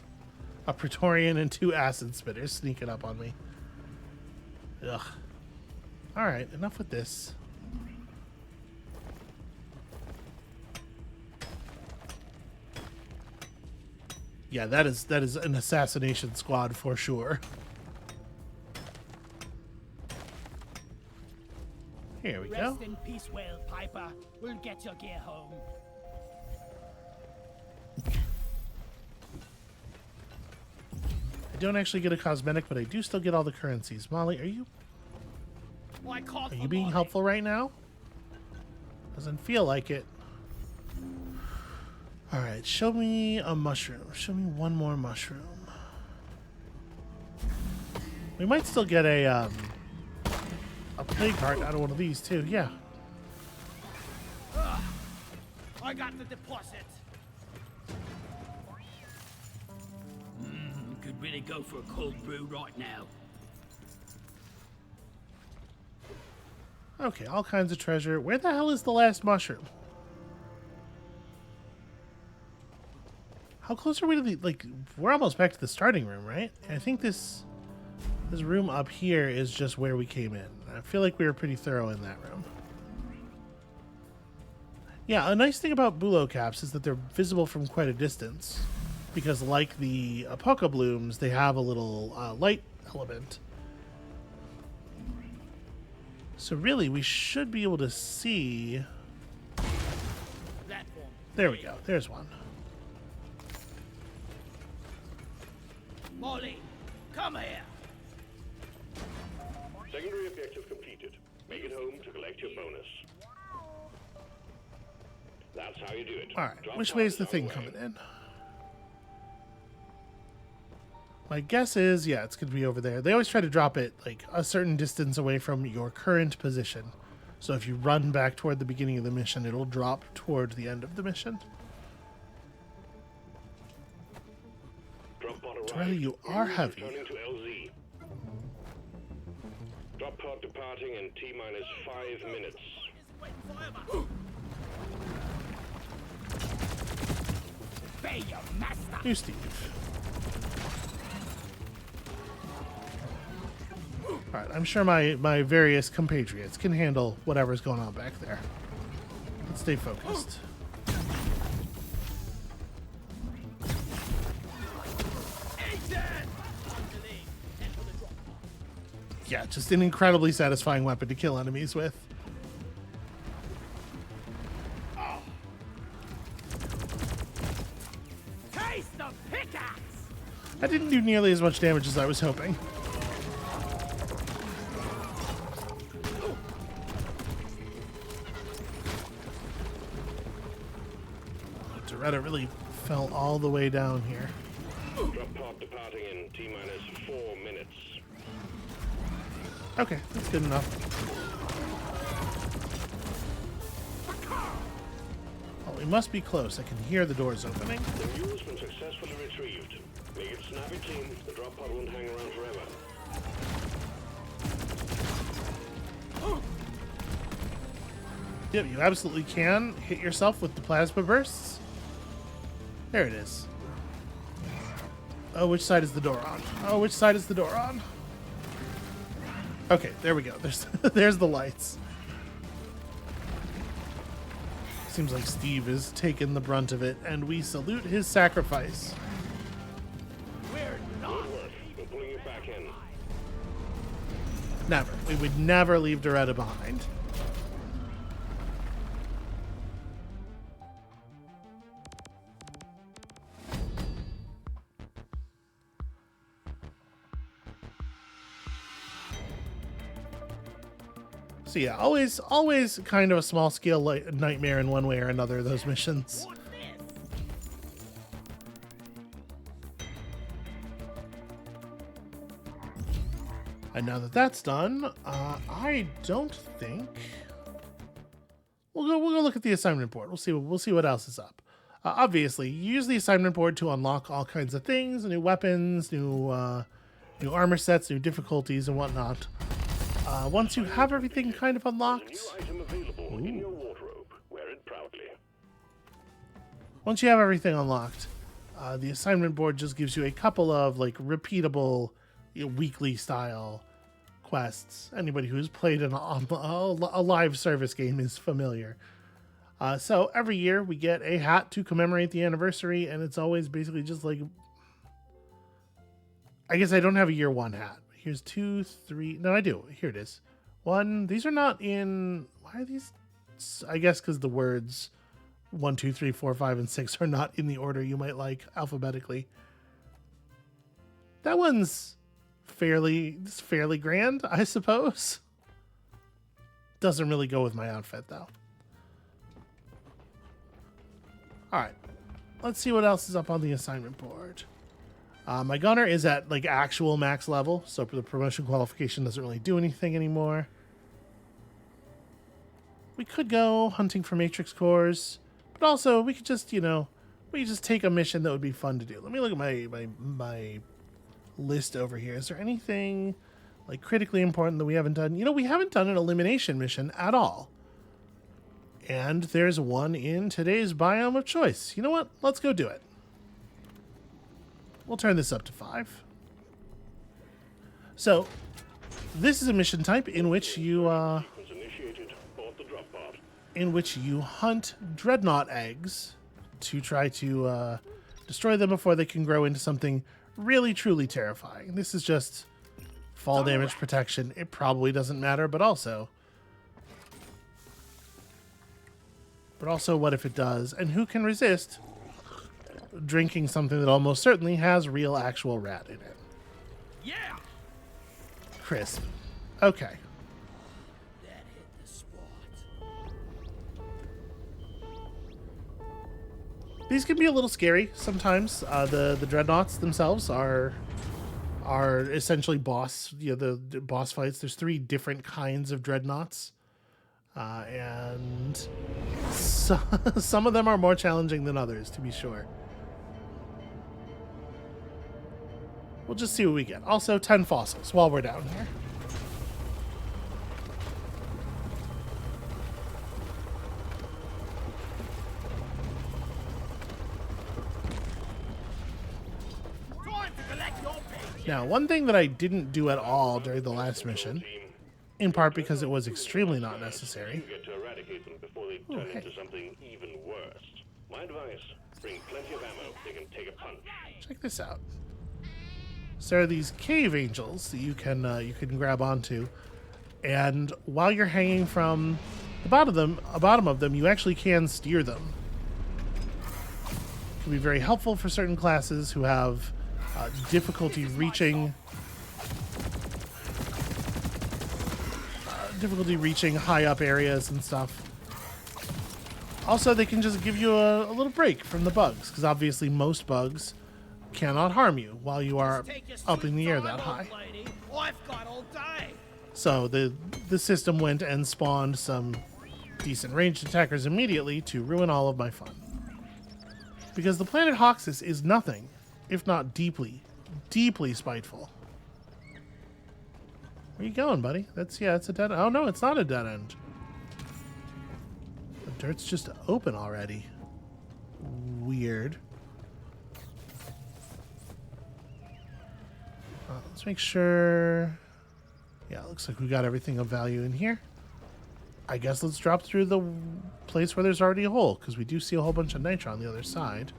A Praetorian and 2 acid spitters sneaking up on me. Ugh. Alright, enough with this. Yeah, that is an assassination squad for sure. Here we go. Rest in peace, Whale Piper. We'll get your gear home. I don't actually get a cosmetic, but I do still get all the currencies. Molly, are you being helpful right now? Doesn't feel like it. All right, show me a mushroom. Show me one more mushroom. We might still get a plague heart out of one of these too. Yeah. I got the deposit. Could really go for a cold brew right now. Okay, all kinds of treasure. Where the hell is the last mushroom? How close are we to the, like, we're almost back to the starting room, right? I think this room up here is just where we came in. I feel like we were pretty thorough in that room. Yeah, a nice thing about bulo caps is that they're visible from quite a distance. Because like the Apoca Blooms, they have a little light element. So really, we should be able to see... There we go. There's one. Molly, come here. Secondary objective completed. Make it home to collect your bonus. That's how you do it. Alright, Drop which way is the pods thing our way. coming in? My guess is, yeah, it's going to be over there. They always try to drop it like a certain distance away from your current position. So if you run back toward the beginning of the mission, it'll drop toward the end of the mission. Drop pod Torelli, arrived. you are heavy. Returning to LZ. Drop pod departing in T-minus 5 minutes. Obey your master. You, Steve. Alright, I'm sure my various compatriots can handle whatever's going on back there. Let's stay focused. Yeah, just an incredibly satisfying weapon to kill enemies with. Taste the pickaxe. That didn't do nearly as much damage as I was hoping. Doretta really fell all the way down here. Drop pod departing in T-minus 4 minutes. Okay, that's good enough. Well, we must be close. I can hear the doors opening. The mule's been successfully retrieved. Make it snappy, team. The drop pod won't hang around forever. Yep, you absolutely can hit yourself with the plasma bursts. There it is. Oh, which side is the door on? Oh, which side is the door on? Okay, there we go. There's the lights. Seems like Steve is taking the brunt of it, and we salute his sacrifice. We're not. Good work. We're pulling you back in. Never. We would never leave Doretta behind. So yeah, always kind of a small scale nightmare in one way or another, those missions. What's this? And now that that's done, I don't think we'll go look at the assignment board. We'll see what else is up. Obviously, you use the assignment board to unlock all kinds of things, new weapons, new armor sets, new difficulties, and whatnot. Once you have everything kind of unlocked, New item available in your wardrobe. Wear it proudly. once you have everything unlocked, the assignment board just gives you a couple of like repeatable, weekly style quests. Anybody who's played a live service game is familiar. So every year we get a hat to commemorate the anniversary, and it's always basically just like, I guess I don't have a year one hat. Here's 2, 3. No, I do. Here it is. 1. These are not in. Why are these? I guess because the words 1, 2, 3, 4, 5, and 6 are not in the order you might like alphabetically. That one's fairly grand, I suppose. Doesn't really go with my outfit though. All right, let's see what else is up on the assignment board. My gunner is at like actual max level, so the promotion qualification doesn't really do anything anymore. We could go hunting for matrix cores, but also we could just, we just take a mission that would be fun to do. Let me look at my list over here. Is there anything like critically important that we haven't done? We haven't done an elimination mission at all. And there's one in today's biome of choice. You know what? Let's go do it. We'll turn this up to 5. So, this is a mission type in which you hunt dreadnought eggs to try to destroy them before they can grow into something really truly terrifying. This is just fall damage protection. It probably doesn't matter, but also what if it does? And who can resist drinking something that almost certainly has real actual rat in it? Yeah. Crisp. Okay. That hit the spot. These can be a little scary sometimes. The dreadnoughts themselves are essentially boss. The boss fights. There's 3 different kinds of dreadnoughts, and some of them are more challenging than others, to be sure. We'll just see what we get. Also, 10 fossils while we're down here. Time to collect your pay. Now, one thing that I didn't do at all during the last mission, in part because it was extremely not necessary. You get to eradicate them before they turn into something even worse. My advice: bring plenty of ammo. They can take a punch. Check this out. So there are these cave angels that you can grab onto, and while you're hanging from the bottom of them, you actually can steer them. It can be very helpful for certain classes who have difficulty reaching high up areas and stuff. Also, they can just give you a little break from the bugs, because obviously most bugs cannot harm you while you are up in the air that high. I've got all day. So the system went and spawned some decent ranged attackers immediately to ruin all of my fun. Because the planet Hoxxes is nothing if not deeply, deeply spiteful. Where you going, buddy? It's a dead end. Oh no, it's not a dead end. The dirt's just open already. Weird. Let's make sure. Yeah, looks like we got everything of value in here. I guess let's drop through the place where there's already a hole, because we do see a whole bunch of nitro on the other side.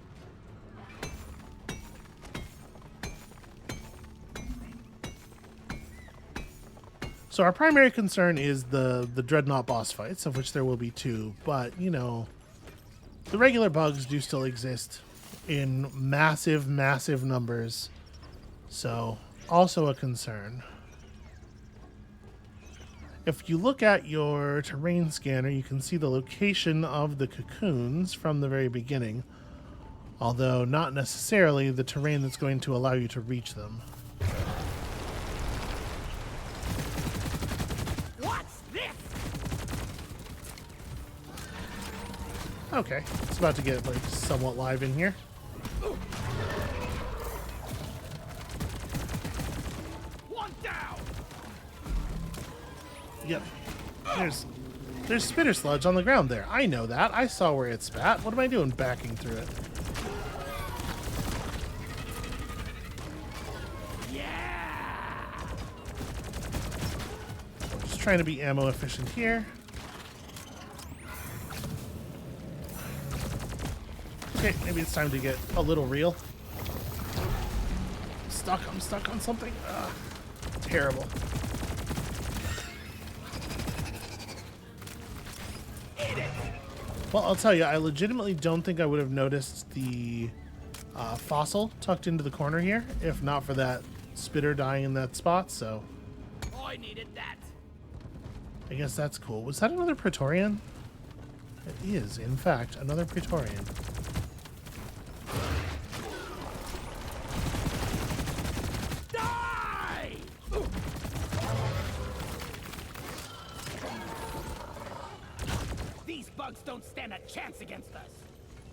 So our primary concern is the Dreadnought boss fights, of which there will be 2, but, you know, the regular bugs do still exist in massive, massive numbers. So, also a concern. If you look at your terrain scanner, you can see the location of the cocoons from the very beginning, although not necessarily the terrain that's going to allow you to reach them. What's this? Okay, it's about to get like somewhat live in here. One down. Yep. There's spitter sludge on the ground there. I know that. I saw where it spat. What am I doing backing through it? Yeah. Just trying to be ammo efficient here. Okay, maybe it's time to get a little real. I'm stuck on something. Ugh, terrible. Well, I'll tell you, I legitimately don't think I would have noticed the fossil tucked into the corner here, if not for that spitter dying in that spot, so I needed that. I guess that's cool. Was that another Praetorian? It is, in fact, another Praetorian. Die! These bugs don't stand a chance against us.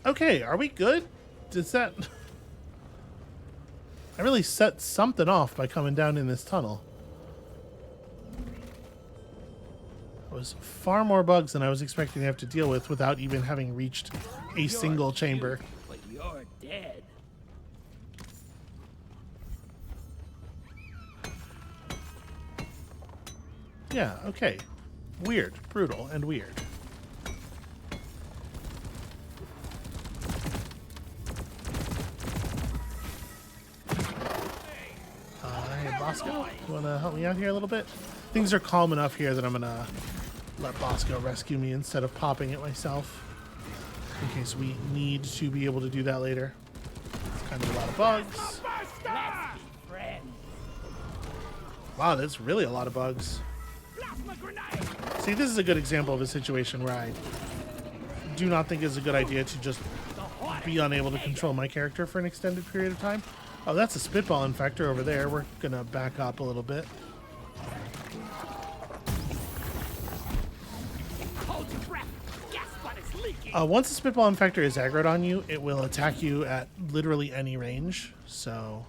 Okay, are we good? Does that... I really set something off by coming down in this tunnel. It was far more bugs than I was expecting to have to deal with without even having reached a single chamber. But you're dead. Yeah, okay. Weird. Brutal and weird. Hey, Bosco, you want to help me out here a little bit? Things are calm enough here that I'm going to let Bosco rescue me instead of popping it myself, in case we need to be able to do that later. It's kind of a lot of bugs. Let's be friends. Wow, that's really a lot of bugs. Plasma grenade. See, this is a good example of a situation where I do not think it's a good idea to just be unable to control my character for an extended period of time. Oh, that's a spitball infector over there. We're gonna back up a little bit. Hold your breath. Gas bud is leaking. Once a spitball infector is aggroed on you, it will attack you at literally any range, so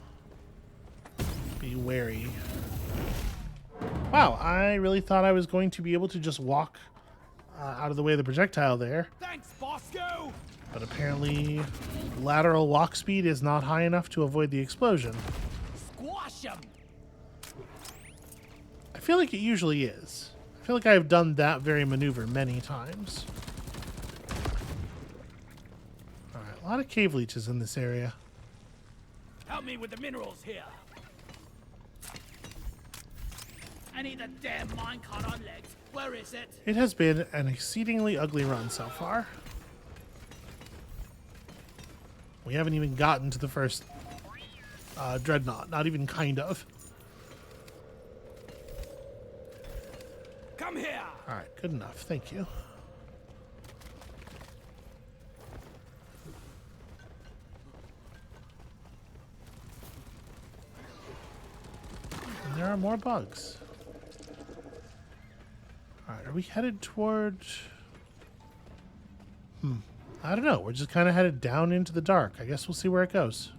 be wary. Wow, I really thought I was going to be able to just walk out of the way of the projectile there, Thanks, Bosco. but apparently lateral walk speed is not high enough to avoid the explosion. Squash him. I feel like it usually is. I feel like I have done that very maneuver many times. Alright, a lot of cave leeches in this area. Help me with the minerals here. I need a damn minecart on legs. Where is it? It has been an exceedingly ugly run so far. We haven't even gotten to the first dreadnought, not even kind of. Come here. Alright, good enough, thank you. And there are more bugs. Alright, are we headed toward... I don't know. We're just kind of headed down into the dark. I guess we'll see where it goes.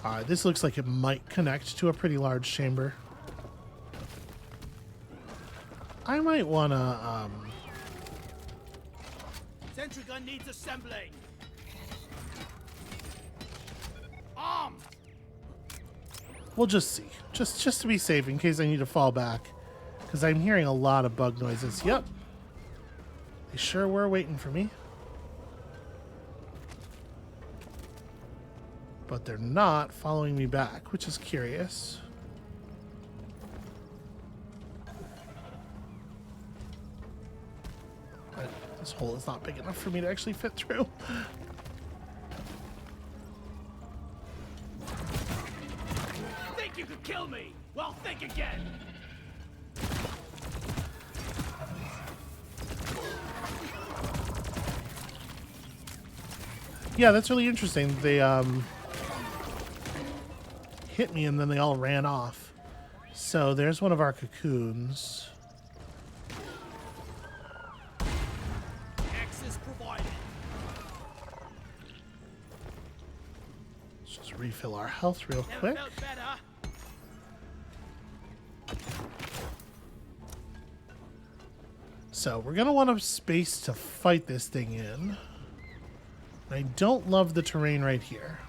Alright, this looks like it might connect to a pretty large chamber. I might want to, Sentry gun needs assembling. Armed. we'll just see. Just to be safe in case I need to fall back. Because I'm hearing a lot of bug noises. Yep. They sure were waiting for me. But they're not following me back, which is curious. But this hole is not big enough for me to actually fit through. Think you could kill me? Well, think again. Yeah, that's really interesting. They hit me and then they all ran off. So there's one of our cocoons. Access provided. Let's just refill our health real Never quick. felt better. So we're gonna want a space to fight this thing in. I don't love the terrain right here.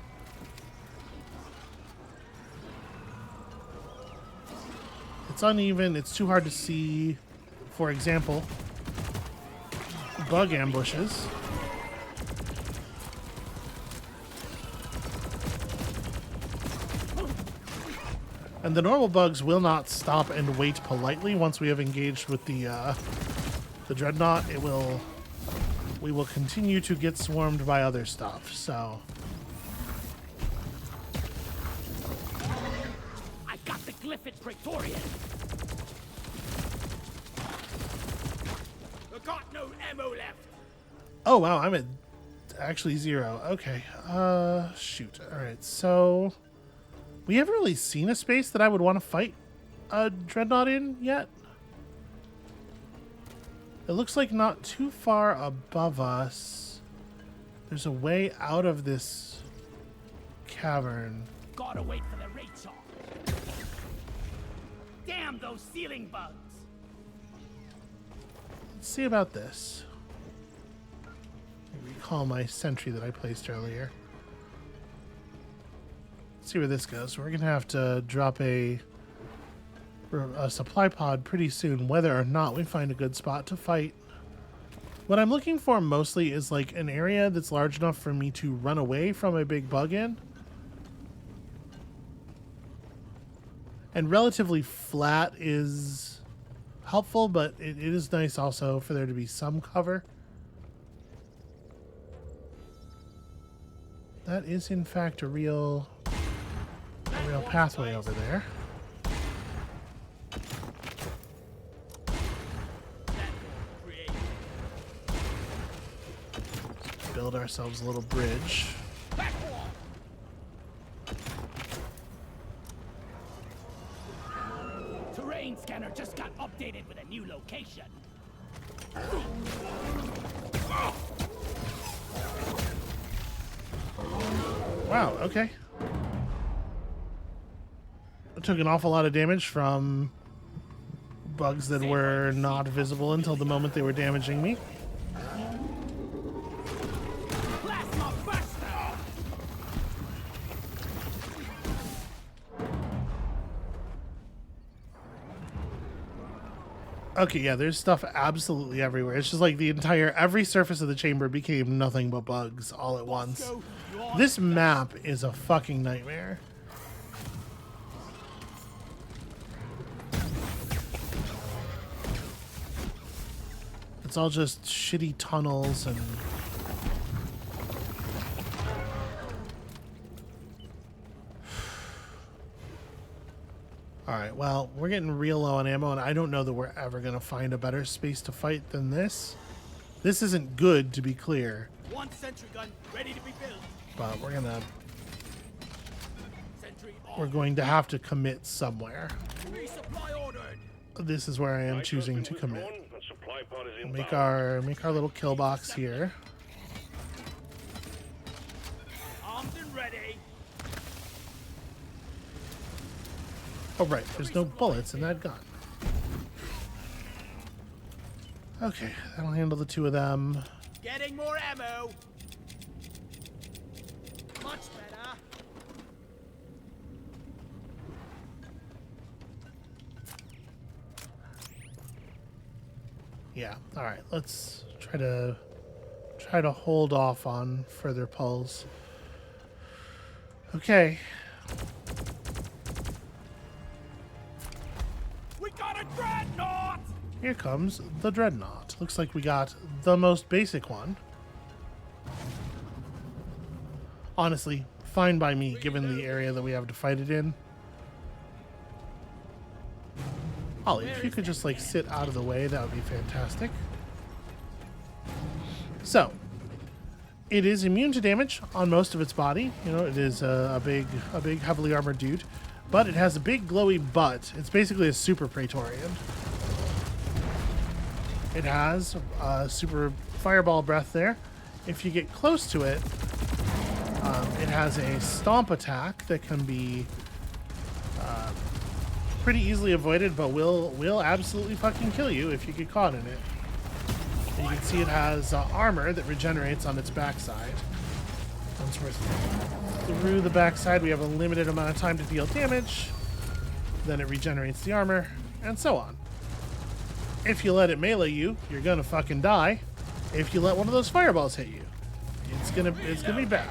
It's uneven, it's too hard to see, for example, bug ambushes. And the normal bugs will not stop and wait politely once we have engaged with the dreadnought. We will continue to get swarmed by other stuff, so. I got the Glyphid Praetorian. I got no ammo left. Oh wow, I'm at actually 0. Okay. Shoot. Alright, so we haven't really seen a space that I would want to fight a dreadnought in yet. It looks like not too far above us. There's a way out of this cavern. Gotta wait for the raid shop. Damn those ceiling bugs. Let's see about this. Recall my sentry that I placed earlier. Let's see where this goes. We're gonna have to drop a supply pod pretty soon, whether or not we find a good spot to fight. What I'm looking for mostly is like an area that's large enough for me to run away from a big bug in. And relatively flat is helpful, but it is nice also for there to be some cover. That is in fact a real pathway over there. Build ourselves a little bridge. Terrain scanner just got updated with a new location. Wow, okay. I took an awful lot of damage from bugs that were not visible until the moment they were damaging me. Plasma buster! Okay, yeah, there's stuff absolutely everywhere. It's just like every surface of the chamber became nothing but bugs all at once. This map is a fucking nightmare. It's all just shitty tunnels and... Alright, well, we're getting real low on ammo, and I don't know that we're ever going to find a better space to fight than this. This isn't good, to be clear. One sentry gun ready to be built. But we're Sentry going to have to commit somewhere. resupply ordered. This is where I am choosing to commit. A supply pod is Make inbound. our little kill box here. Armed and ready. Oh right, there's no bullets in that gun. Okay, that'll handle the two of them. Getting more ammo. Much better. Yeah, alright, let's try to hold off on further pulls. Okay. We got a dreadnought! Here comes the dreadnought. Looks like we got the most basic one. Honestly, fine by me, given the area that we have to fight it in. Ollie, if you could just, like, sit out of the way, that would be fantastic. So, it is immune to damage on most of its body. You know, it is a big, heavily armored dude. But it has a big, glowy butt. It's basically a super Praetorian. It has super fireball breath there. If you get close to it, it has a stomp attack that can be pretty easily avoided, but will absolutely fucking kill you if you get caught in it. And you can see it has armor that regenerates on its backside. Once we're through the backside, we have a limited amount of time to deal damage. Then it regenerates the armor, and so on. If you let it melee you, you're gonna fucking die. If you let one of those fireballs hit you, it's gonna be bad.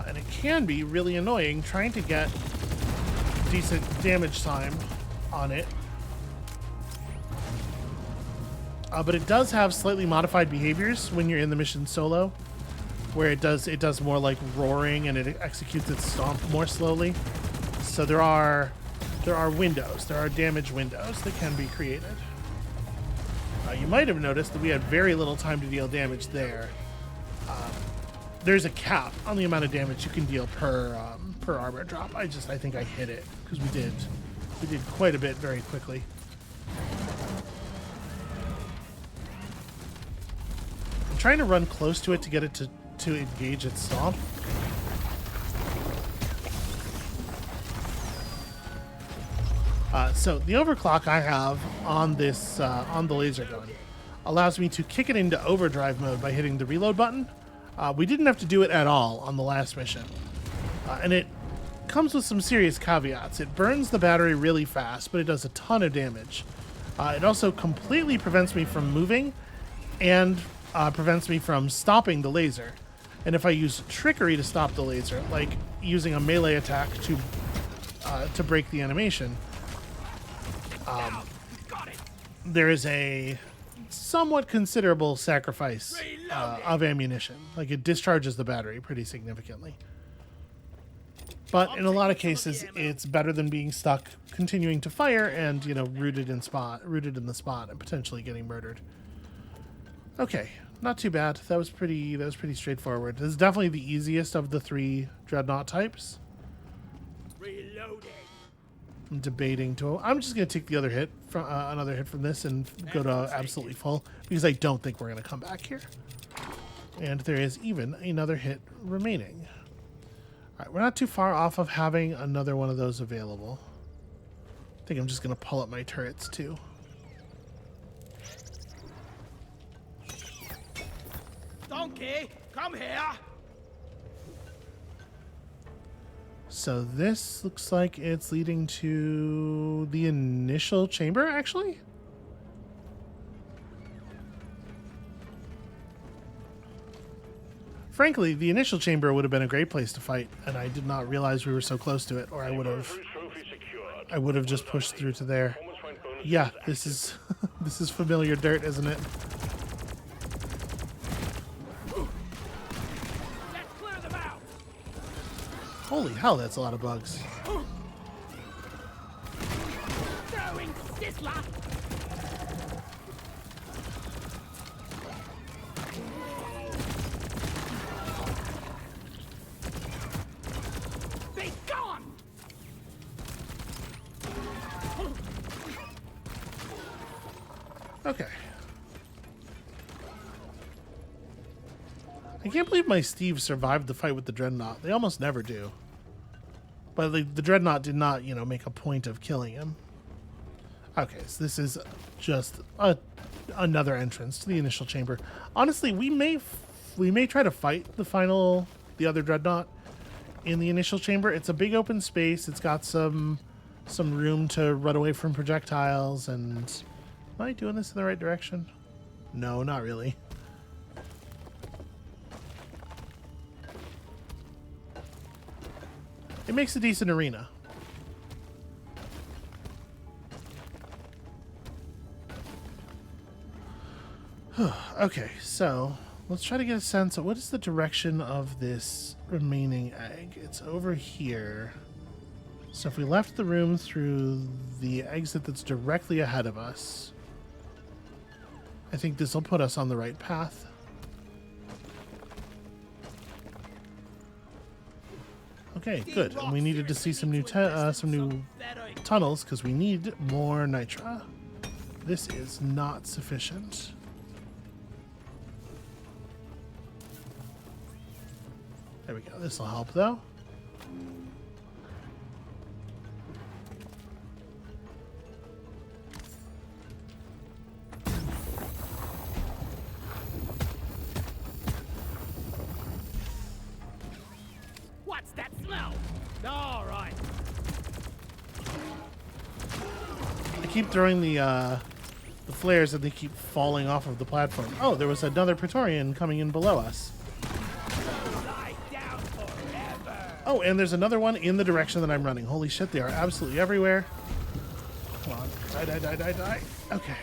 And it can be really annoying trying to get decent damage time on it. But it does have slightly modified behaviors when you're in the mission solo, where it does more like roaring and it executes its stomp more slowly. So there are windows, there are damage windows that can be created. You might have noticed that we had very little time to deal damage there. There's a cap on the amount of damage you can deal per armor drop. I think I hit it because we did quite a bit very quickly. I'm trying to run close to it to get it to engage its stomp. So the overclock I have on this on the laser gun allows me to kick it into overdrive mode by hitting the reload button. We didn't have to do it at all on the last mission, and it comes with some serious caveats. It burns the battery really fast, but it does a ton of damage. It also completely prevents me from moving and prevents me from stopping the laser. And if I use trickery to stop the laser, like using a melee attack to break the animation, there is a somewhat considerable sacrifice of ammunition. Like, it discharges the battery pretty significantly. But in a lot of cases, it's better than being stuck continuing to fire and, you know, rooted in the spot and potentially getting murdered. Okay, not too bad. That was pretty straightforward. This is definitely the easiest of the 3 dreadnought types. Reloading. I'm debating to. I'm just gonna take the other hit from another hit from this and go to absolutely full because I don't think we're gonna come back here. And there is even another hit remaining. All right, we're not too far off of having another one of those available. I think I'm just gonna pull up my turrets too. Donkey, come here. So this looks like it's leading to the initial chamber, actually. Frankly, the initial chamber would have been a great place to fight, and I did not realize we were so close to it, or I would have just pushed through to there. Yeah, this is this is familiar dirt, isn't it? Let's clear them out. Holy hell, that's a lot of bugs. Throwing sizzler. Be gone. Okay. I can't believe my Steve survived the fight with the Dreadnought. They almost never do. But the Dreadnought did not, you know, make a point of killing him. Okay, so this is just another entrance to the initial chamber. Honestly, we may try to fight the other Dreadnought in the initial chamber. It's a big open space. It's got some room to run away from projectiles. And am I doing this in the right direction? No, not really. makes a decent arena. Okay, so let's try to get a sense of what is the direction of this remaining egg. It's over here. So if we left the room through the exit that's directly ahead of us, I think this will put us on the right path. Okay, good. And we needed to see some new tunnels because we need more nitra. This is not sufficient. There we go. This will help, though. What's that smell? All right. I keep throwing the flares and they keep falling off of the platform. Oh, there was another Praetorian coming in below us. Oh, and there's another one in the direction that I'm running. Holy shit, they are absolutely everywhere. Come on. Die, die, die, die, die. Okay.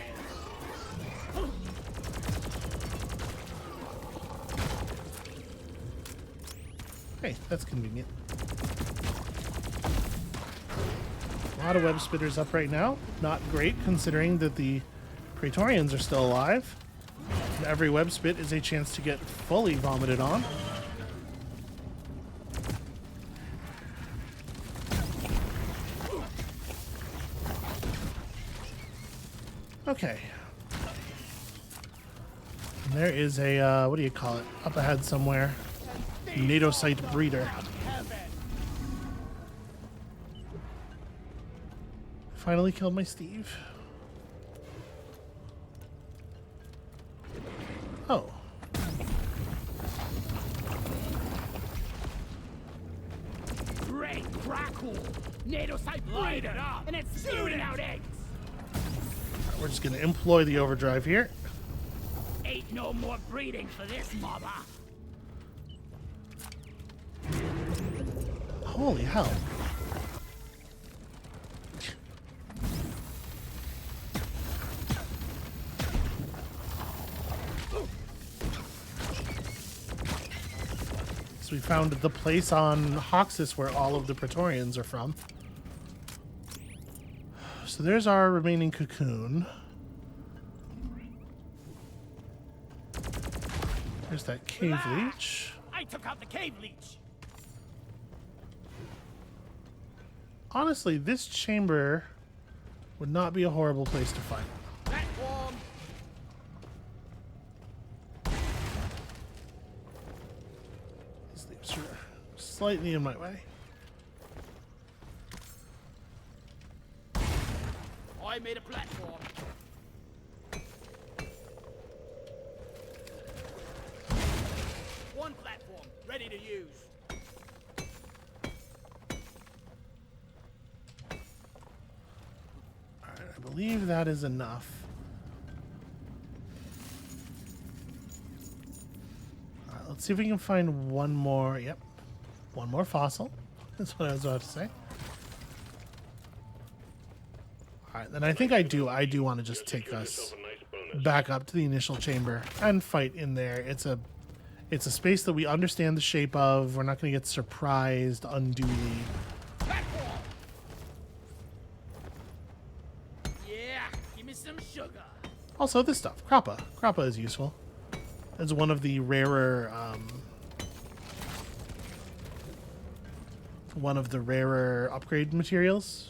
Hey, that's convenient. A lot of web spitters up right now. Not great, considering that the Praetorians are still alive. And every web spit is a chance to get fully vomited on. Okay. And there is a, what do you call it? Up ahead somewhere. NATO site breeder. Finally killed my Steve. Oh. Great crackle! NATO site breeder! And it's shooting out eggs! We're just going to employ the overdrive here. Ain't no more breeding for this mobber. Holy hell. So we found the place on Hoxxes where all of the Praetorians are from. So there's our remaining cocoon. There's that cave leech. I took out the cave leech. Honestly, this chamber would not be a horrible place to fight. Platform. These leaves are slightly in my way. I made a platform. One platform, ready to use. Alright, I believe that is enough. Alright, let's see if we can find one more. Yep. One more fossil. That's what I was about to say. Alright, then I think I do want to just take us back up to the initial chamber and fight in there. It's a space that we understand the shape of. We're not going to get surprised unduly. Platform. Yeah, give me some sugar. Also, this stuff. Crappa. Crappa is useful. It's one of the rarer upgrade materials.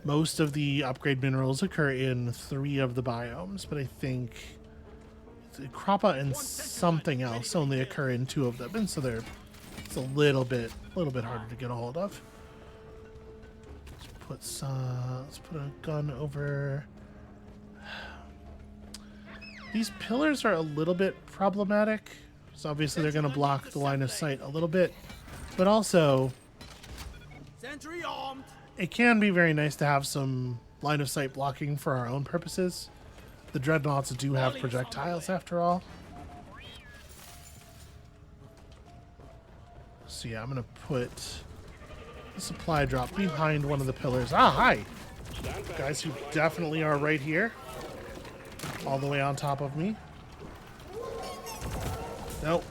Most of the upgrade minerals occur in 3 of the biomes, but I think Crappa and something else only occur in 2 of them, and so it's a little bit harder to get a hold of. Let's put a gun over. These pillars are a little bit problematic, so obviously they're going to block the line of sight a little bit, but also Sentry armed. it can be very nice to have some line of sight blocking for our own purposes. The dreadnoughts do have projectiles after all. So yeah, I'm going to put the supply drop behind one of the pillars. Ah, hi! Guys who definitely are right here. All the way on top of me. Nope.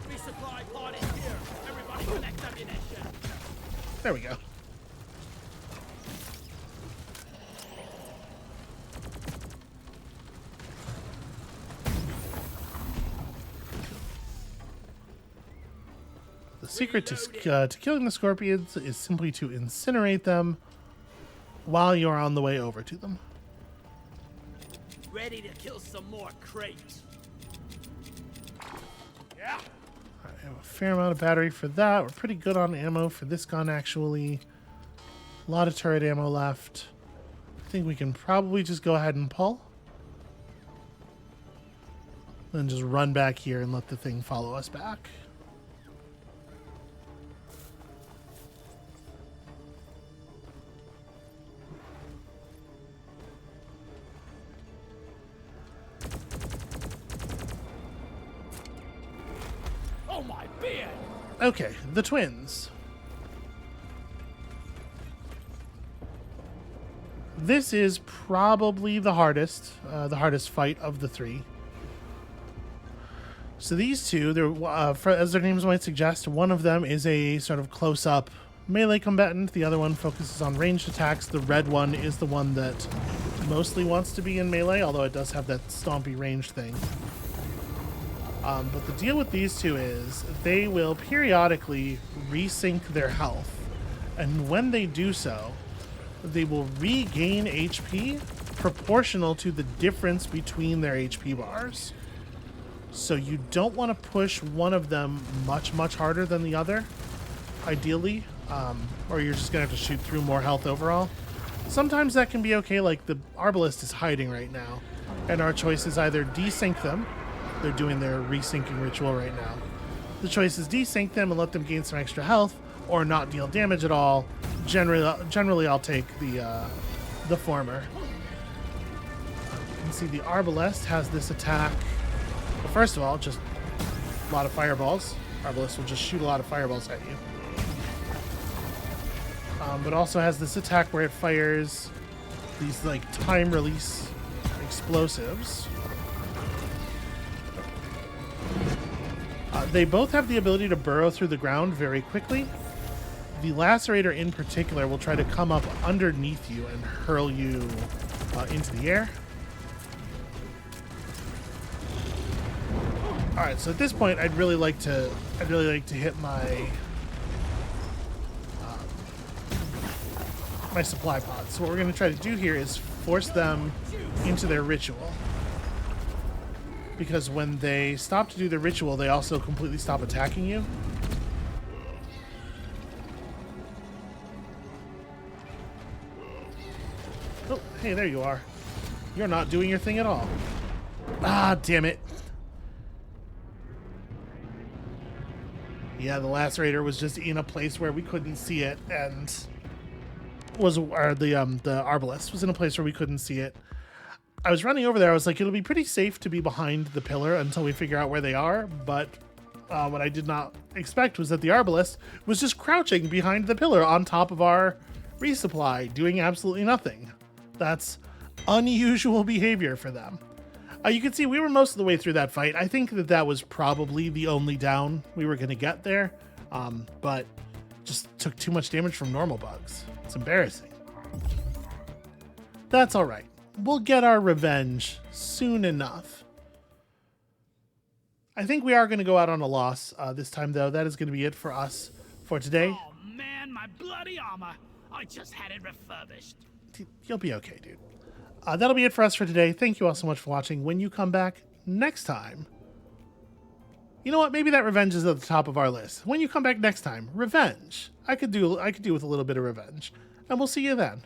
Resupply pod is here. Everybody collect ammunition. There we go. The secret to killing the scorpions is simply to incinerate them while you're on the way over to them. Ready to kill some more crates. Yeah. I have a fair amount of battery for that. We're pretty good on ammo for this gun, actually. A lot of turret ammo left. I think we can probably just go ahead and pull. Then just run back here and let the thing follow us back. Oh my beard! Okay, the twins. This is probably the hardest fight of the three. So these two, as their names might suggest, one of them is a sort of close-up melee combatant. The other one focuses on ranged attacks. The red one is the one that mostly wants to be in melee, although it does have that stompy range thing. But the deal with these two is they will periodically resync their health, and when they do so, they will regain HP proportional to the difference between their HP bars. So you don't want to push one of them much harder than the other, ideally, or you're just going to have to shoot through more health overall. Sometimes that can be okay, like the Arbalist is hiding right now, and our choice is either desync them. They're doing their resyncing ritual right now. The choice is desync them and let them gain some extra health, or not deal damage at all. Generally I'll take the former. You can see the Arbalest has this attack. Well, first of all, just a lot of fireballs. Arbalest will just shoot a lot of fireballs at you. But also has this attack where it fires these like time release explosives. They both have the ability to burrow through the ground very quickly. The Lacerator in particular will try to come up underneath you and hurl you into the air. All right, so at this point, I'd really like to hit my my supply pods. So what we're going to try to do here is force them into their ritual. Because when they stop to do the ritual, they also completely stop attacking you. Oh, hey, there you are. You're not doing your thing at all. Ah, damn it. Yeah, the Lacerator was just in a place where we couldn't see it, and the Arbalest was in a place where we couldn't see it. I was running over there. I was like, it'll be pretty safe to be behind the pillar until we figure out where they are. But what I did not expect was that the Arbalest was just crouching behind the pillar on top of our resupply, doing absolutely nothing. That's unusual behavior for them. You can see we were most of the way through that fight. I think that was probably the only down we were going to get there. But just took too much damage from normal bugs. It's embarrassing. That's all right. We'll get our revenge soon enough. I think we are going to go out on a loss this time, though. That is going to be it for us for today. Oh man, my bloody armor! I just had it refurbished. You'll be okay, dude. That'll be it for us for today. Thank you all so much for watching. When you come back next time, you know what? Maybe that revenge is at the top of our list. When you come back next time, revenge. I could do with a little bit of revenge. And we'll see you then.